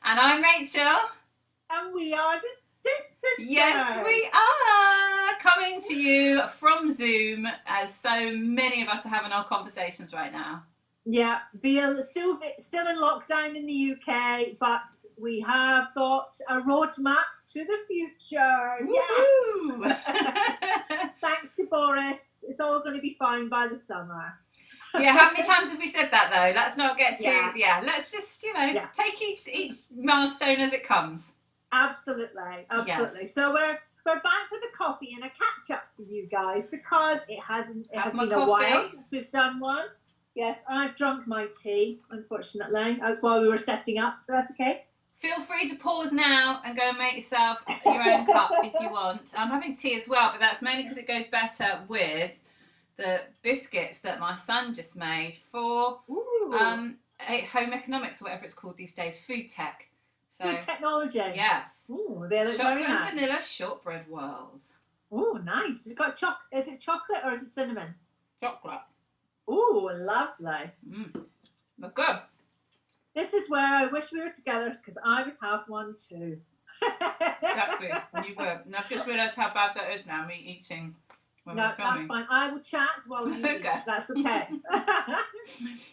And I'm Rachel. And we are the Stitch Sisters. Yes, we are coming to you from Zoom, as so many of us are having our conversations right now. Yeah, still in lockdown in the UK, but we have got a roadmap to the future. Woo! Yeah. Thanks to Boris, it's all going to be fine by the summer. Yeah, how many times have we said that though? Let's not get too. Yeah. Let's just take each milestone as it comes. Absolutely. Yes. So we're back with a coffee and a catch up for you guys because it has been a while since we've done one. Yes, I've drunk my tea, unfortunately. That's while we were setting up. That's okay. Feel free to pause now and go and make yourself your own cup if you want. I'm having tea as well, but that's mainly because it goes better with the biscuits that my son just made for home economics or whatever it's called these days, food tech. So, food technology. Yes. Ooh, they look chocolate very nice. And vanilla shortbread whirls. Oh, nice. It's got Is it chocolate or is it cinnamon? Chocolate. Oh, lovely. But good. This is where I wish we were together because I would have one too. Exactly. You would. And I've just realised how bad that is now, me eating when we're filming. That's fine. I will chat while you eat. That's okay.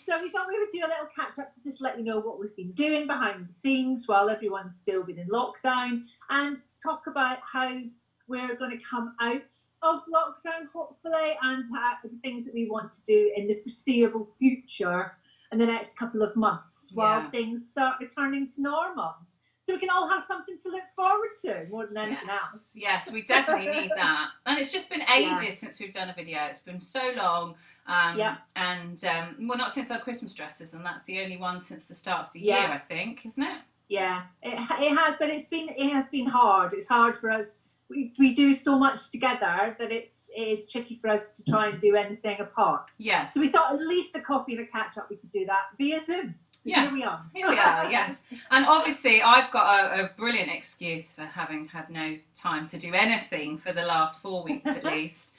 So we thought we would do a little catch up to just let you know what we've been doing behind the scenes while everyone's still been in lockdown and talk about how we're going to come out of lockdown, hopefully, and the things that we want to do in the foreseeable future in the next couple of months while things start returning to normal. So we can all have something to look forward to more than anything else. Yes, we definitely need that. And it's just been ages since we've done a video. It's been so long. And well, not since our Christmas dresses, and that's the only one since the start of the year, I think, isn't it? Yeah, it has, but it has been hard. It's hard for us. We do so much together that it is tricky for us to try and do anything apart. Yes. So we thought at least a coffee and a catch up we could do that via Zoom. So yes. Here we are, yes. And obviously I've got a brilliant excuse for having had no time to do anything for the last 4 weeks at least.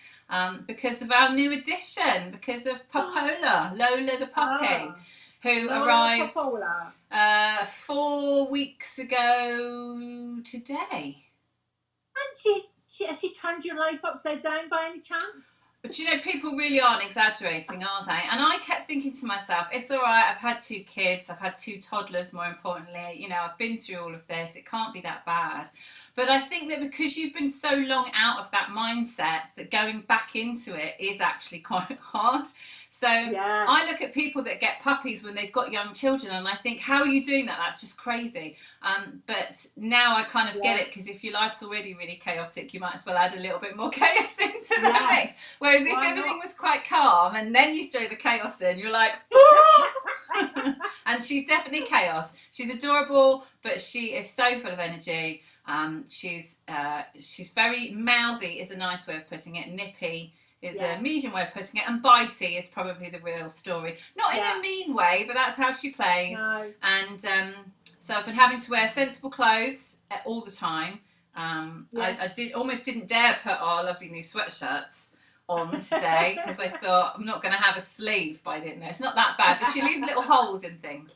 Because of our new addition, because of Popola, Lola the puppy, who arrived 4 weeks ago today. And she turned your life upside down by any chance? But you know, people really aren't exaggerating, are they? And I kept thinking to myself, it's all right, I've had 2 kids, I've had 2 toddlers, more importantly, you know, I've been through all of this, it can't be that bad. But I think that because you've been so long out of that mindset, that going back into it is actually quite hard. So I look at people that get puppies when they've got young children and I think, how are you doing that? That's just crazy. But now I kind of get it, because if your life's already really chaotic, you might as well add a little bit more chaos into the mix. Whereas if everything was quite calm and then you throw the chaos in, you're like, and she's definitely chaos. She's adorable, but she is so full of energy. She's very mouthy is a nice way of putting it. Nippy is a medium way of putting it, and bitey is probably the real story. Not in a mean way, but that's how she plays. No. And so I've been having to wear sensible clothes all the time. I almost didn't dare put our lovely new sweatshirts on today because I thought I'm not going to have a sleeve by the end. No, it's not that bad, but she leaves little holes in things.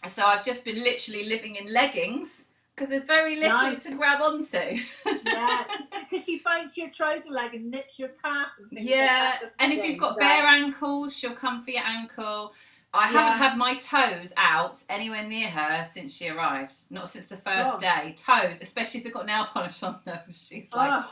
So I've just been literally living in leggings, because there's very little to grab onto. Because she bites your trouser leg and nips your calf. And and if you've got bare ankles, she'll come for your ankle. I haven't had my toes out anywhere near her since she arrived. Not since the first day. Toes, especially if they've got nail polish on them. She's like,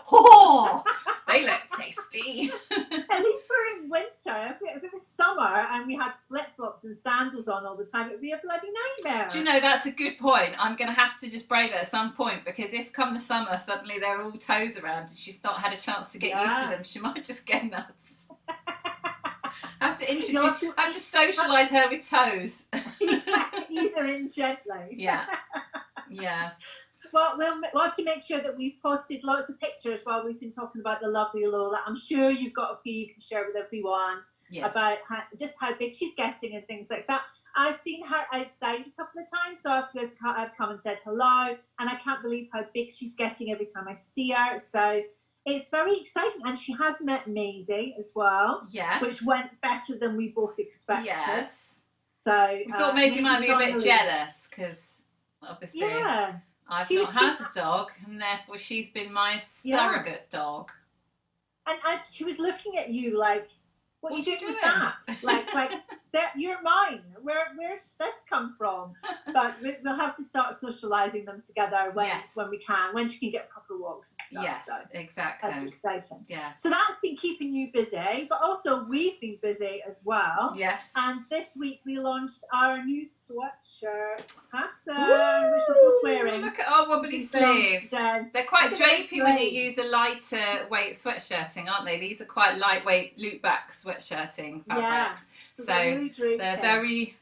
they look tasty. At least for in winter. If it was summer and we had flip-flops and sandals on all the time, it would be a bloody nightmare. Do you know, that's a good point. I'm going to have to just brave it at some point, because if come the summer suddenly they're all toes around and she's not had a chance to get used to them, she might just get nuts. I have to socialise her with toes. Ease her in gently. Yes. Well, we'll have to make sure that we've posted lots of pictures while we've been talking about the lovely Lola. I'm sure you've got a few you can share with everyone about how big she's getting and things like that. I've seen her outside a couple of times, so I've come and said hello, and I can't believe how big she's getting every time I see her. So it's very exciting, and she has met Maisie as well, which went better than we both expected. So we thought Maisie might be a bit leave. jealous because obviously Yeah. I've not had a dog, and therefore she's been my surrogate dog. And she was looking at you like, what are you doing with that? like you're mine. Where's this come from? But we'll have to start socialising them together when we can, when she can get proper walks and stuff. Yes, so exactly. That's exciting. Yes. So that's been keeping you busy, but also we've been busy as well. Yes. And this week we launched our new sweatshirt pattern, which we're both wearing. Look at our wobbly sleeves. They're quite drapey when you use a lighter weight sweatshirting, aren't they? These are quite lightweight loop back sweatshirting fabrics. So they're very...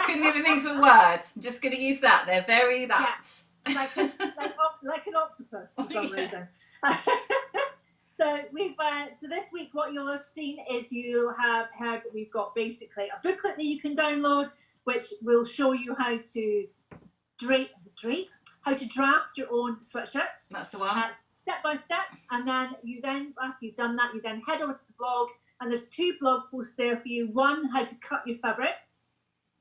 Couldn't even think of a word. I'm just going to use that. They're very that. Yeah. Like an octopus for some reason. So so this week what you'll have seen is you have heard that we've got basically a booklet that you can download, which will show you how to how to draft your own sweatshirts. That's the one. Step by step, and then after you've done that, you then head over to the blog, and there's 2 blog posts there for you. One, how to cut your fabric,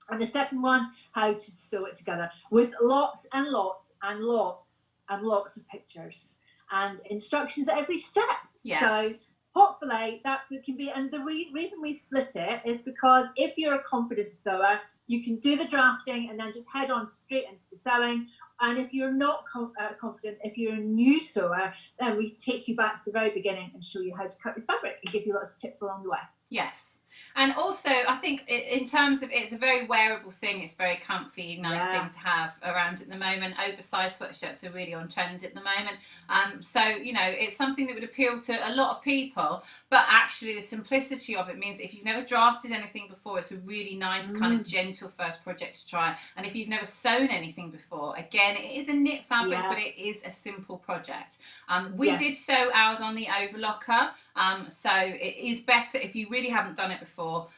and the second one, how to sew it together, with lots and lots and lots and lots of pictures and instructions at every step. Yes. So hopefully that can be, and the reason we split it is because if you're a confident sewer, you can do the drafting and then just head on straight into the sewing. And if you're not confident, if you're a new sewer, then we take you back to the very beginning and show you how to cut your fabric and give you lots of tips along the way. Yes. And also, I think in terms of, it's a very wearable thing. It's a very comfy, nice thing to have around at the moment. Oversized sweatshirts are really on trend at the moment. So, you know, it's something that would appeal to a lot of people. But actually, the simplicity of it means that if you've never drafted anything before, it's a really nice kind of gentle first project to try. And if you've never sewn anything before, again, it is a knit fabric, but it is a simple project. We did sew ours on the overlocker. So it is better if you really haven't done it before.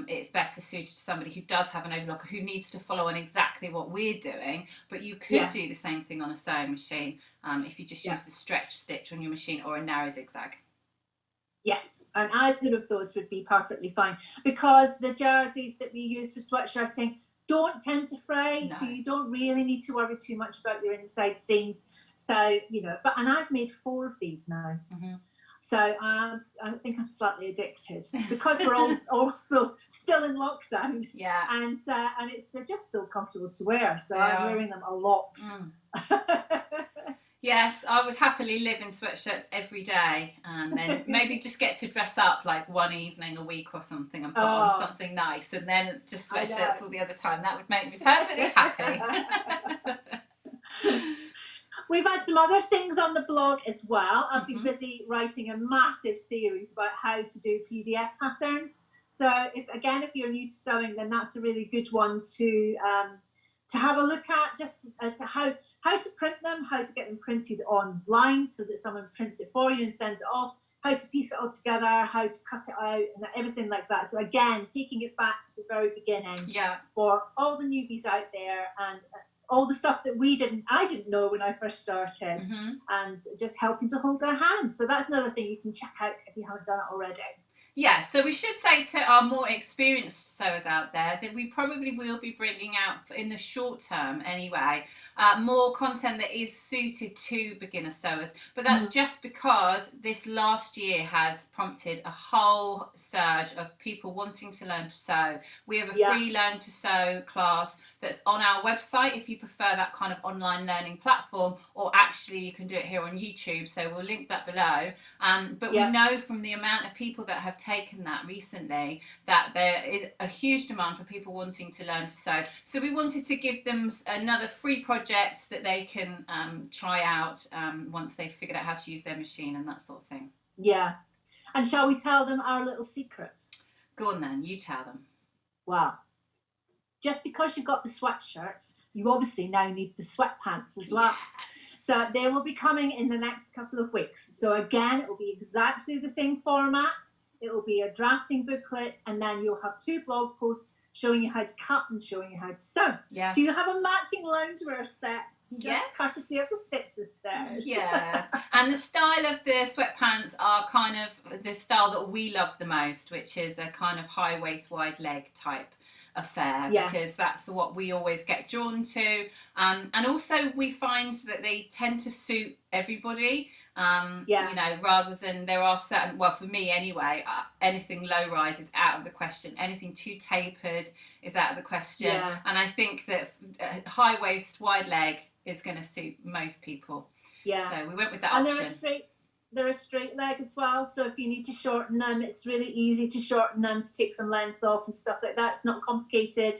It's better suited to somebody who does have an overlocker, who needs to follow on exactly what we're doing. But you could do the same thing on a sewing machine if you just use the stretch stitch on your machine or a narrow zigzag. Yes, and either of those would be perfectly fine, because the jerseys that we use for sweatshirting don't tend to fray, so you don't really need to worry too much about your inside seams. So, you know, and I've made 4 of these now. So I think I'm slightly addicted, because we're all also still in lockdown. Yeah. And they're just so comfortable to wear. So I'm wearing them a lot. Yes, I would happily live in sweatshirts every day, and then maybe just get to dress up like one evening a week or something and put on something nice, and then just sweatshirts all the other time. That would make me perfectly happy. We've had some other things on the blog as well. I've been busy writing a massive series about how to do PDF patterns. So if you're new to sewing, then that's a really good one to have a look at, just as to how to print them, how to get them printed online so that someone prints it for you and sends it off, how to piece it all together, how to cut it out, and everything like that. So again, taking it back to the very beginning for all the newbies out there, and all the stuff that I didn't know when I first started, and just helping to hold their hands. So that's another thing you can check out if you haven't done it already. Yeah, so we should say to our more experienced sewers out there that we probably will be bringing out, in the short term anyway, more content that is suited to beginner sewers. But that's just because this last year has prompted a whole surge of people wanting to learn to sew. We have a free Learn to Sew class that's on our website if you prefer that kind of online learning platform, or actually you can do it here on YouTube, so we'll link that below. But we know from the amount of people that have taken that recently that there is a huge demand for people wanting to learn to sew. So we wanted to give them another free project that they can try out once they've figured out how to use their machine and that sort of thing. Yeah. And shall we tell them our little secret? Go on then, you tell them. Wow. Just because you've got the sweatshirts, you obviously now need the sweatpants as well. Yes. So they will be coming in the next couple of weeks. So again, it will be exactly the same format. It will be a drafting booklet, and then you'll have 2 blog posts showing you how to cut and showing you how to sew. Yeah. So you'll have a matching loungewear set Yes. Courtesy of the Sisters. Yes. And the style of the sweatpants are kind of the style that we love the most, which is a kind of high waist, wide leg type affair, because that's what we always get drawn to. And also we find that they tend to suit everybody. You know, rather than there are certain, well, for me anyway, anything low rise is out of the question. Anything too tapered is out of the question. And I think that high waist, wide leg is going to suit most people. So we went with that option. They're a straight leg as well, so if you need to shorten them, it's really easy to shorten them, to take some length off and stuff like that. It's not complicated.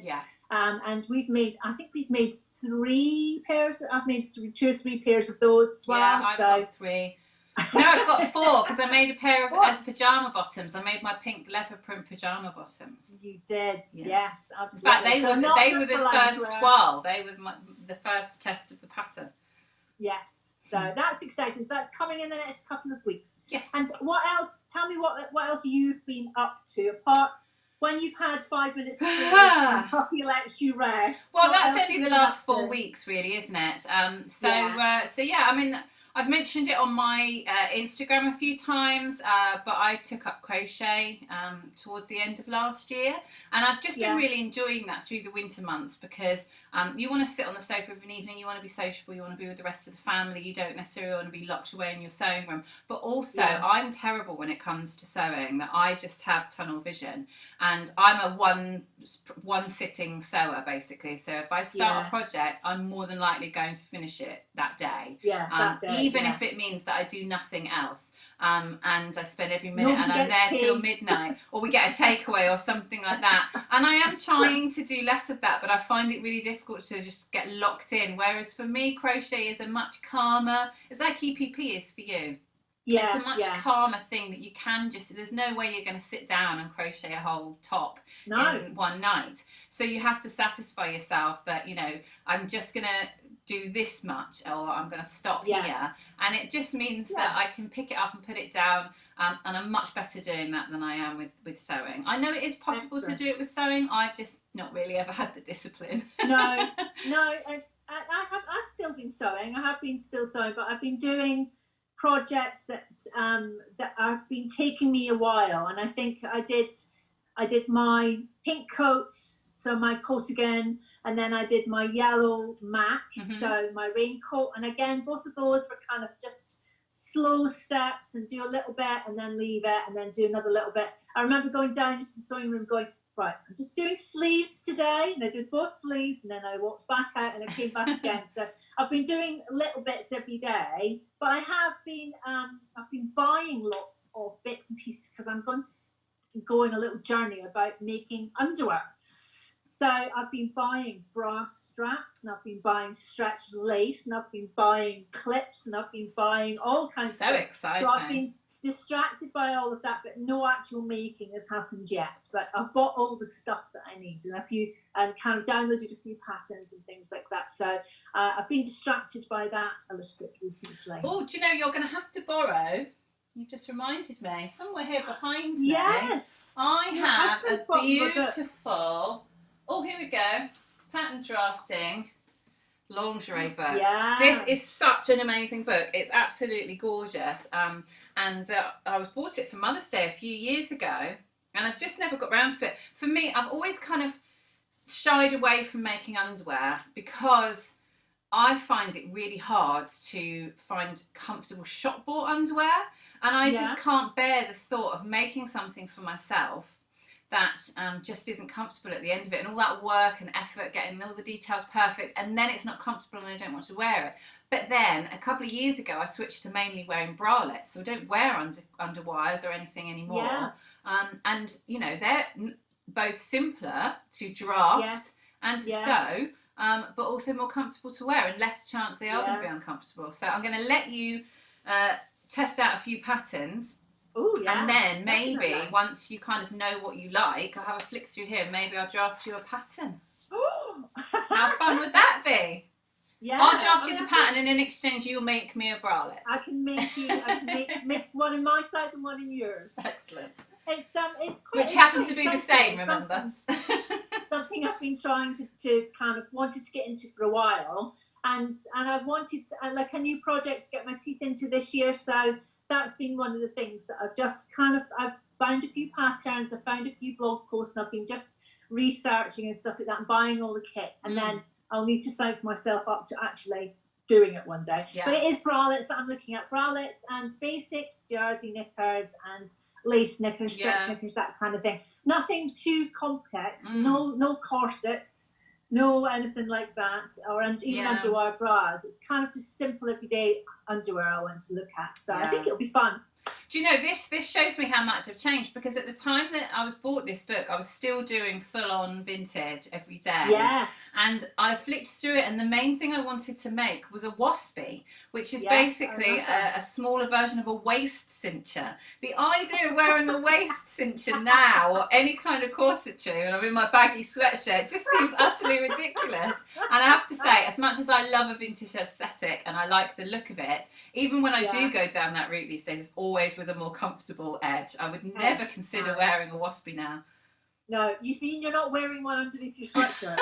And I think we've made 3 pairs. I've made 2 or 3 pairs of those as well. I've got 3. No, I've got 4, because I made a pair of as pajama bottoms. I made my pink leopard print pajama bottoms. You did, yes, absolutely. In fact, they were the first toile. They were the first test of the pattern. Yes. So that's exciting. So that's coming in the next couple of weeks. Yes. And what else? Tell me what else you've been up to, apart when you've had 5 minutes to and puppy lets you rest. Well, that's only the last 4 weeks, really, isn't it? So I mean, I've mentioned it on my Instagram a few times, but I took up crochet towards the end of last year, and I've just been really enjoying that through the winter months, because you want to sit on the sofa of an evening, you want to be sociable, you want to be with the rest of the family, you don't necessarily want to be locked away in your sewing room. But also, I'm terrible when it comes to sewing, that I just have tunnel vision, and I'm a one sitting sewer, basically. So if I start a project, I'm more than likely going to finish it that day. That day. Even if it means that I do nothing else, and I spend every minute, and I'm there till midnight, or we get a takeaway or something like that. And I am trying to do less of that, but I find it really difficult to just get locked in. Whereas for me, crochet is a much calmer. It's like EPP is for you. It's a much calmer thing that you can just, there's no way you're going to sit down and crochet a whole top in one night. So you have to satisfy yourself that, you know, I'm just going to do this much, or I'm going to stop here. And it just means that I can pick it up and put it down, and I'm much better doing that than I am with sewing. I know it is possible to do it with sewing. I've just not really ever had the discipline. No, I've still been sewing. I have been still sewing, but I've been doing projects that have been taking me a while. And I think I did my pink coat, so my coat again, and then I did my yellow MAC, so my raincoat. And again, both of those were kind of just slow steps, and do a little bit and then leave it, and then do another little bit. I remember going down into the sewing room going, right, I'm just doing sleeves today, and I did both sleeves, and then I walked back out and I came back again. So I've been doing little bits every day, but I have been I've been buying lots of bits and pieces, because I'm going to go on a little journey about making underwear. So I've been buying bra straps, and I've been buying stretched lace, and I've been buying clips, and I've been buying all kinds of stuff. So exciting. So I've been distracted by all of that, but no actual making has happened yet. But I've bought all the stuff that I need, and kind of downloaded a few patterns and things like that. So I've been distracted by that a little bit recently. Oh, do you know, you're going to have to borrow, you've just reminded me, somewhere here behind me. Yes. I have a beautiful, oh, here we go, pattern drafting lingerie book. This is such an amazing book. It's absolutely gorgeous. And I bought it for Mother's Day a few years ago, and I've just never got round to it. For me, I've always kind of shied away from making underwear, because I find it really hard to find comfortable shop bought underwear, and I just can't bear the thought of making something for myself that just isn't comfortable at the end of it, and all that work and effort getting all the details perfect, and then it's not comfortable and I don't want to wear it. But then a couple of years ago I switched to mainly wearing bralettes, so I don't wear underwires or anything anymore. And you know, they're both simpler to draft and to sew, but also more comfortable to wear, and less chance they are going to be uncomfortable. So I'm going to let you test out a few patterns. Ooh, and then maybe once you kind of know what you like, I'll have a flick through here, maybe I'll draft you a pattern. How fun would that be? Yeah, I'll draft you the pattern, and in exchange you'll make me a bralette. I can make one in my size and one in yours. Excellent. It's quite, which happens to be the same, remember? something I've been trying to kind of wanted to get into for a while, and I wanted like a new project to get my teeth into this year. So that's been one of the things that I've found a few patterns, I've found a few blog posts, and I've been just researching and stuff like that and buying all the kit, and then I'll need to psych myself up to actually doing it one day. But it is bralettes that I'm looking at, bralettes and basic jersey knickers and lace knickers, stretch knickers, that kind of thing. Nothing too complex, no corsets, no anything like that, or even underwear bras. It's kind of just simple everyday underwear I want to look at. So I think it'll be fun. Do you know, this shows me how much I've changed, because at the time that I was bought this book, I was still doing full-on vintage every day. Yeah. And I flicked through it, and the main thing I wanted to make was a waspy, which is basically a smaller version of a waist cincher. The idea of wearing a waist cincher now, or any kind of corsetry, when I'm in my baggy sweatshirt, just seems utterly ridiculous. And I have to say, as much as I love a vintage aesthetic and I like the look of it, even when I do go down that route these days, it's always with a more comfortable edge. I would never consider wearing a waspy now. No, you mean you're not wearing one underneath your sweatshirt?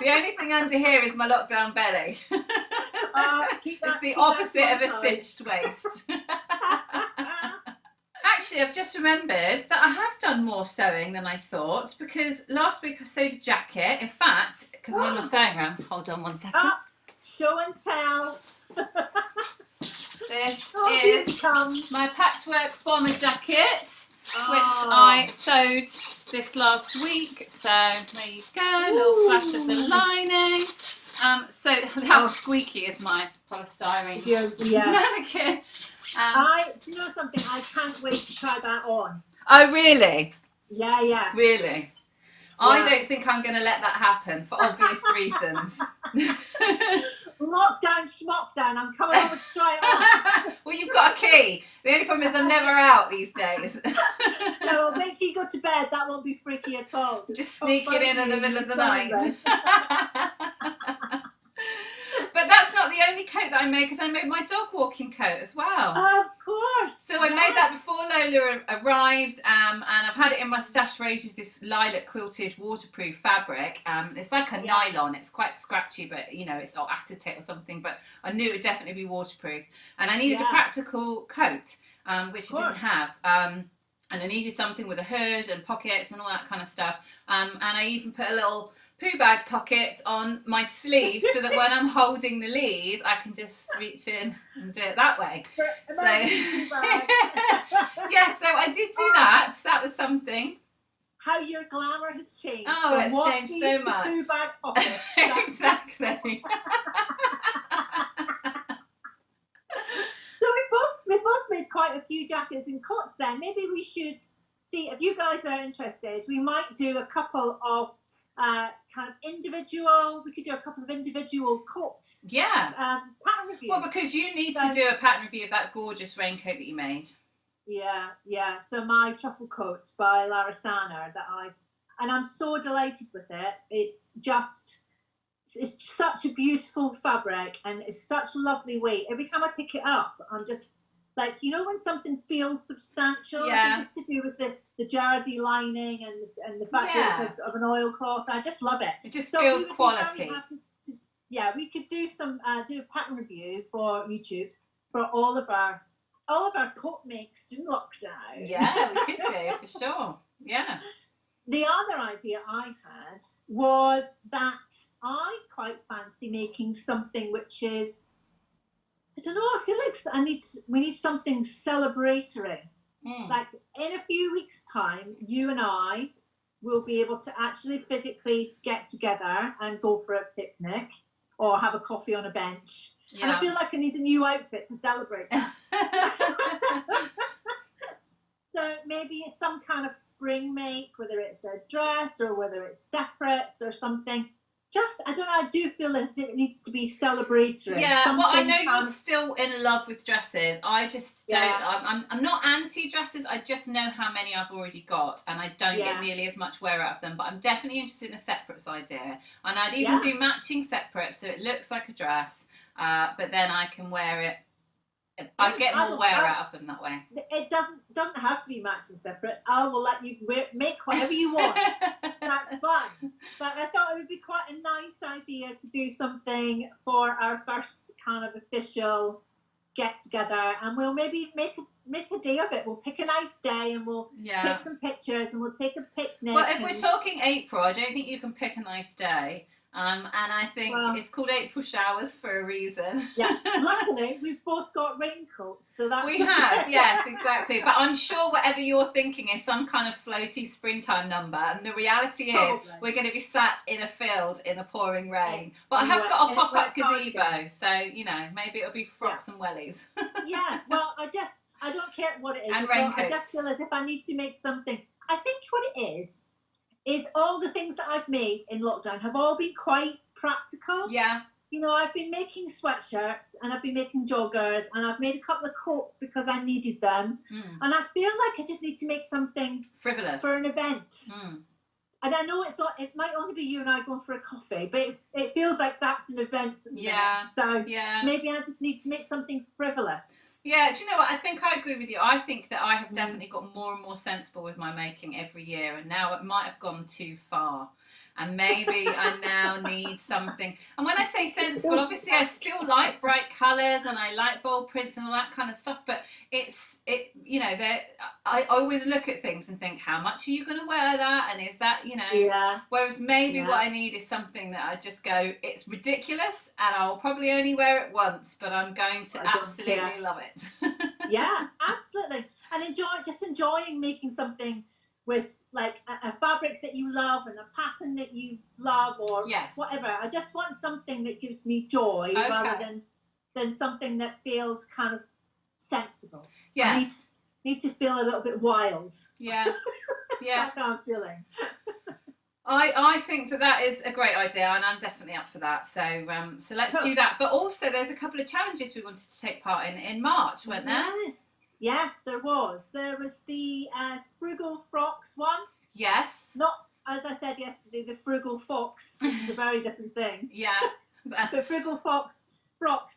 The only thing under here is my lockdown belly. It's the opposite of a cinched waist. Actually, I've just remembered that I have done more sewing than I thought, because last week I sewed a jacket. In fact, because I'm in my sewing room. Hold on one second. Show and tell. This is my patchwork bomber jacket, which I sewed this last week. So there you go, a little flash of the lining. So how squeaky is my polystyrene mannequin? Do you know something? I can't wait to try that on. Oh, really? Yeah. Really? I don't think I'm going to let that happen for obvious reasons. Lockdown, schmockdown, I'm coming over to try it on. Well, you've got a key. The only problem is I'm never out these days. No, make sure you go to bed. That won't be freaky at all. Just sneak it in the middle of the night. But that's not the only coat that I made, because I made my dog walking coat as well. Of course. So I made that before Lola arrived, and I've had it in my stash for ages, this lilac quilted waterproof fabric. It's like a nylon. It's quite scratchy, but you know, it's not acetate or something, but I knew it would definitely be waterproof. And I needed a practical coat, which I didn't have. And I needed something with a hood and pockets and all that kind of stuff. And I even put a little poo bag pocket on my sleeve so that when I'm holding the leads, I can just reach in and do it that way. So yeah, so I did do that. So that was something. How your glamour has changed. Oh, it's changed so much. Poo bag pocket. Exactly. So we both made quite a few jackets and coats then. Maybe we should see, if you guys are interested, we might do a couple of kind of individual, we could do a couple of individual coats. Pattern review. Well, because you need to do a pattern review of that gorgeous raincoat that you made. Yeah. So my truffle coats by Lara Stanner and I'm so delighted with it. It's such a beautiful fabric, and it's such a lovely weight. Every time I pick it up, I'm just like, you know, when something feels substantial. I think it's to do with the jersey lining and the fact that it's sort of an oilcloth. I just love it. It just feels quality. We could do do a pattern review for YouTube for all of our coat makes in lockdown. Yeah, we could do for sure. Yeah. The other idea I had was that I quite fancy making something which is, I don't know, I feel like we need something celebratory. Like in a few weeks' time, you and I will be able to actually physically get together and go for a picnic or have a coffee on a bench. Yeah. And I feel like I need a new outfit to celebrate that. So maybe it's some kind of spring make, whether it's a dress or whether it's separates or something. Just, I don't know, I do feel that it needs to be celebratory. Yeah, something well, I know you're still in love with dresses. I just don't, I'm not anti-dresses, I just know how many I've already got, and I don't get nearly as much wear out of them, but I'm definitely interested in a separates idea. And I'd even do matching separates, so it looks like a dress, but then I can wear it I get more wear out of them that way. It doesn't have to be matching separates. I will let you make whatever you want. That's fine. But I thought it would be quite a nice idea to do something for our first kind of official get together, and we'll maybe make a day of it. We'll pick a nice day and we'll take some pictures and we'll take a picnic. Well, if we're talking April, I don't think you can pick a nice day. And I think it's called April showers for a reason. Yeah, luckily we've both got raincoats, so that's we have, yes, exactly. But I'm sure whatever you're thinking is some kind of floaty springtime number, and the reality is we're going to be sat in a field in the pouring rain. But I have got a pop-up gazebo, so you know, maybe it'll be frocks and wellies. Yeah, well, I don't care what it is. And raincoats. I just feel as if I need to make something. I think what it is all the things that I've made in lockdown have all been quite practical. Yeah. You know, I've been making sweatshirts and I've been making joggers and I've made a couple of coats because I needed them. And I feel like I just need to make something frivolous for an event. And I know it might only be you and I going for a coffee, but it feels like that's an event. Yeah. So maybe I just need to make something frivolous. Yeah, do you know what? I think I agree with you. I think that I have definitely got more and more sensible with my making every year, and now it might have gone too far. And maybe I now need something. And when I say sensible, obviously I still like bright colours and I like bold prints and all that kind of stuff. But you know, I always look at things and think, how much are you going to wear that? And is that, you know? Yeah. Whereas maybe what I need is something that I just go, it's ridiculous and I'll probably only wear it once, but I'm going to absolutely love it. Yeah, absolutely. And enjoying making something with like a fabric that you love and a pattern that you love or whatever. I just want something that gives me joy rather than something that feels kind of sensible. Yes. I need to feel a little bit wild. Yeah. Yeah. That's how I'm feeling. I think that is a great idea, and I'm definitely up for that. So so let's do that. But also there's a couple of challenges we wanted to take part in March, weren't there? Yes, there was. There was the Frugal Frocks one. Yes. Not, as I said yesterday, the Frugal Fox, which is a very different thing. Yeah. But Frugal Fox frocks.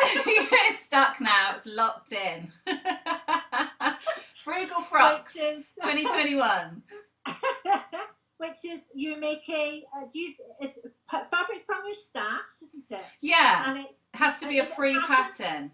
It's stuck now. It's locked in. Frugal Frocks 2021. Which is you make it's fabric from your stash, isn't it? Yeah. And it has to be a free pattern.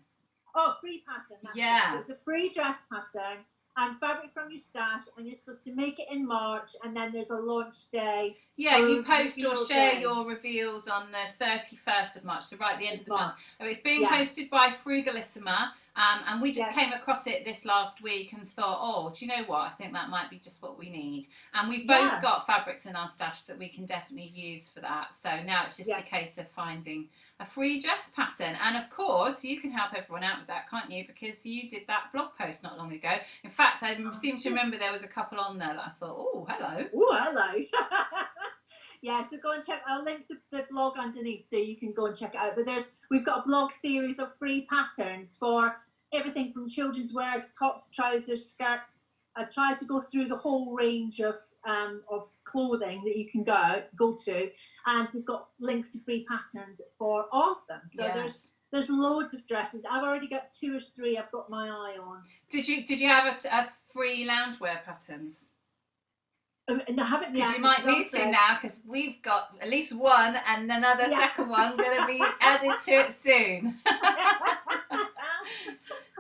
Oh, free pattern. Yeah. So it's a free dress pattern and fabric from your stash, and you're supposed to make it in March, and then there's a launch day. Yeah, you post or share your reveals on the 31st of March, so right at the end of the month. So it's being hosted by Frugalissima, and we just came across it this last week and thought, oh, do you know what? I think that might be just what we need. And we've both got fabrics in our stash that we can definitely use for that. So now it's just a case of finding a free dress pattern. And of course, you can help everyone out with that, can't you? Because you did that blog post not long ago. In fact, I seem to remember there was a couple on there that I thought, oh, hello. Oh, hello. Yeah, so go and check. I'll link the blog underneath so you can go and check it out. But we've got a blog series of free patterns for everything from children's wear to tops, trousers, skirts. I tried to go through the whole range of clothing that you can go to, and we've got links to free patterns for all of them. So there's loads of dresses. I've already got 2 or 3 I've got my eye on. Did you have a free loungewear patterns? No, haven't because you might need to now, because we've got at least one and another second one going to be added to it soon.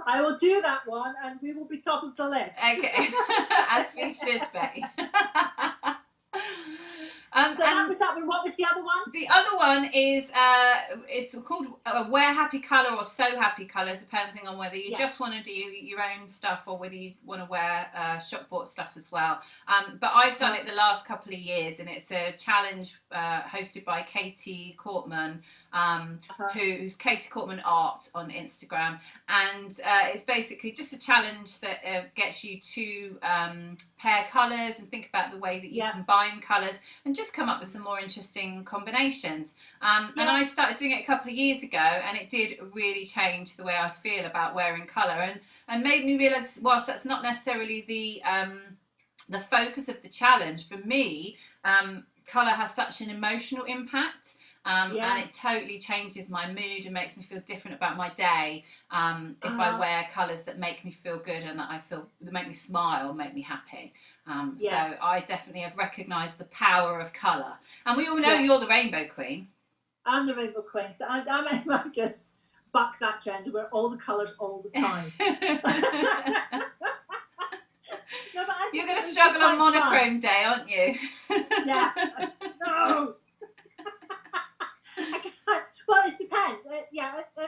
I will do that one and we will be top of the list. Okay, as we should be. So that was that one. What was the other one? The other one is it's called Wear Happy Colour or Sew Happy Colour, depending on whether you just want to do your own stuff or whether you want to wear shop bought stuff as well. But I've done it the last couple of years, and it's a challenge hosted by Katie Courtman, who's Katie Courtman Art on Instagram, and it's basically just a challenge that gets you to pair colours and think about the way that you combine colours and just come up with some more interesting combinations. And I started doing it a couple of years ago, and it did really change the way I feel about wearing colour, and made me realise, whilst that's not necessarily the focus of the challenge, for me, colour has such an emotional impact. and it totally changes my mood and makes me feel different about my day if I wear colours that make me feel good and that make me smile, make me happy. So I definitely have recognised the power of colour, and we all know you're the Rainbow Queen. I'm the Rainbow Queen, so I might just buck that trend to wear all the colours all the time. No, but you're going to struggle on monochrome day, aren't you? Yeah. No. Well, it depends.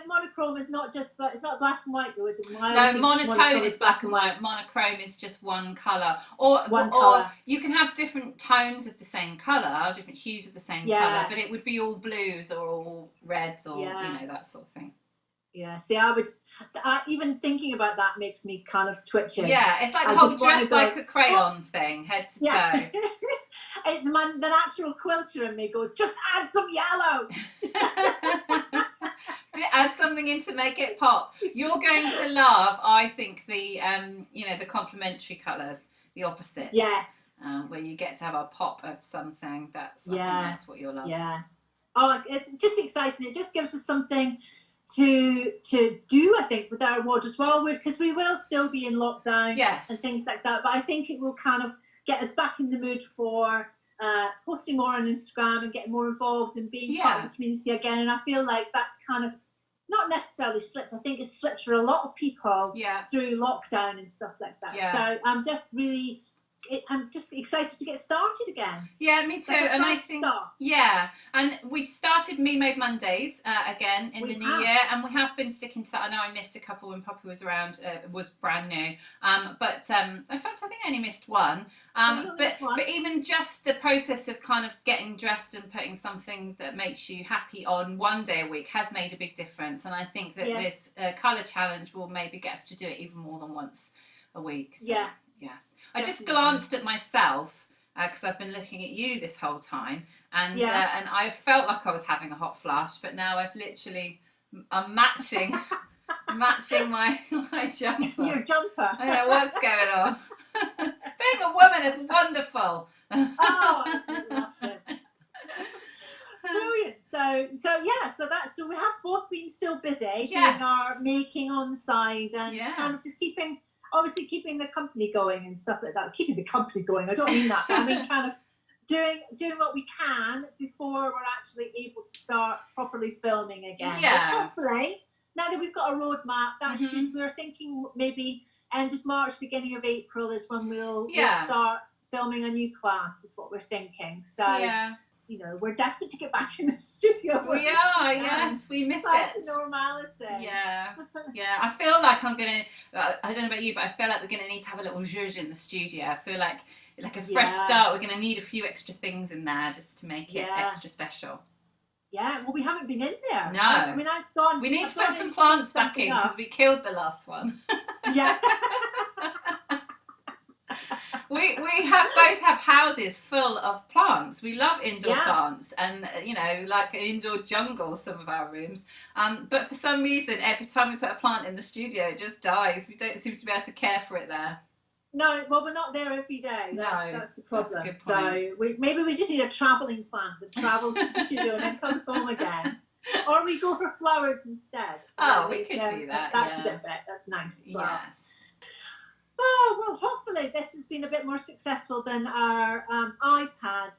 Monochrome is not just, but it's not black and white though, is it? No, monotone is black and white. Monochrome is just one colour. Or you can have different tones of the same colour, different hues of the same colour, but it would be all blues or all reds or that sort of thing. Yeah, see, even thinking about that makes me kind of twitchy. Yeah, it's like the whole dress like a crayon thing, head to toe. The natural quilter in me goes, just add some yellow. Add something in to make it pop. You're going to love, I think, the the complementary colours, the opposites. Yes. Where you get to have a pop of something. I think that's what you'll love. Yeah. Oh, it's just exciting. It just gives us something to do, I think, with our wardrobe as well, because we will still be in lockdown and things like that, but I think it will kind of get us back in the mood for posting more on Instagram and getting more involved and being part of the community again. And I feel like that's kind of not necessarily slipped. I think it's slipped for a lot of people through lockdown and stuff like that. So I'm just excited to get started again. Yeah, me too. And I think, and we started MeMadeMondays again in the new year, and we have been sticking to that. I know I missed a couple when Poppy was around, was brand new, but in fact I think I only missed one. But even just the process of kind of getting dressed and putting something that makes you happy on one day a week has made a big difference, and I think that this colour challenge will maybe get us to do it even more than once a week. So. Yes, I just glanced at myself because I've been looking at you this whole time, and I felt like I was having a hot flash, but now I've literally matching my jumper. Your jumper. I don't know what's going on. Being a woman is wonderful. Oh, luscious. Brilliant. So we have both been still busy doing our making on the side and kind of just keeping the company going and stuff like that. Keeping the company going, I don't mean that, but I mean kind of doing what we can before we're actually able to start properly filming again. Which hopefully, now that we've got a roadmap, we're thinking maybe end of March, beginning of April is when we'll start filming a new class, is what we're thinking. So we're desperate to get back in the studio. We are, yes, we miss it. To normality. Yeah. I feel like I'm gonna. I don't know about you, but I feel like we're gonna need to have a little zhuzh in the studio. I feel like a fresh start. We're gonna need a few extra things in there just to make it extra special. Yeah, well, we haven't been in there. No, I mean, I've gone. We need to put some plants back in because we killed the last one. Yeah. We both have houses full of plants. We love indoor plants and, like an indoor jungle, some of our rooms. But for some reason, every time we put a plant in the studio, it just dies. We don't seem to be able to care for it there. No, well, we're not there every day. That's the problem. That's a good point. So maybe we just need a travelling plant that travels to the studio and then comes home again. Or we go for flowers instead. Oh, we could do that. That's a bit. That's nice as well. Yes. Oh, well, hopefully this has been a bit more successful than our iPad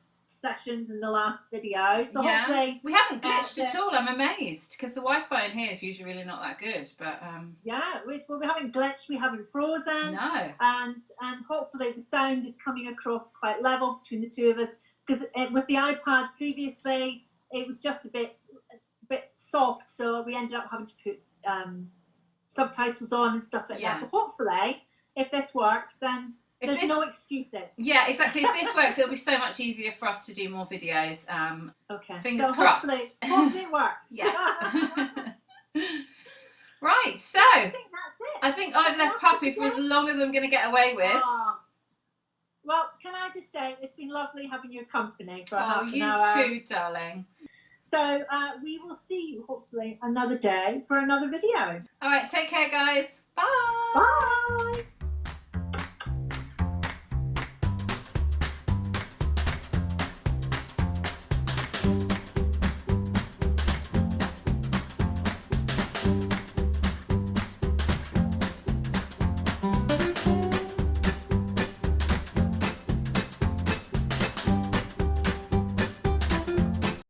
sessions in the last video. So hopefully... We haven't glitched at all. I'm amazed because the Wi-Fi in here is usually really not that good. But we haven't glitched, we haven't frozen. No. And hopefully the sound is coming across quite level between the two of us, because with the iPad previously, it was just a bit soft, so we ended up having to put subtitles on and stuff like that. But hopefully... if this works, then there's no excuses. Yeah, exactly. If this works, it'll be so much easier for us to do more videos. Okay. Fingers crossed. Hopefully it works. Yes. Right, so I think that's it. I think I've left Puppy for as long as I'm going to get away with. Well, can I just say, it's been lovely having your company for half an hour. Oh, you too, darling. So we will see you hopefully another day for another video. All right, take care, guys. Bye. Bye.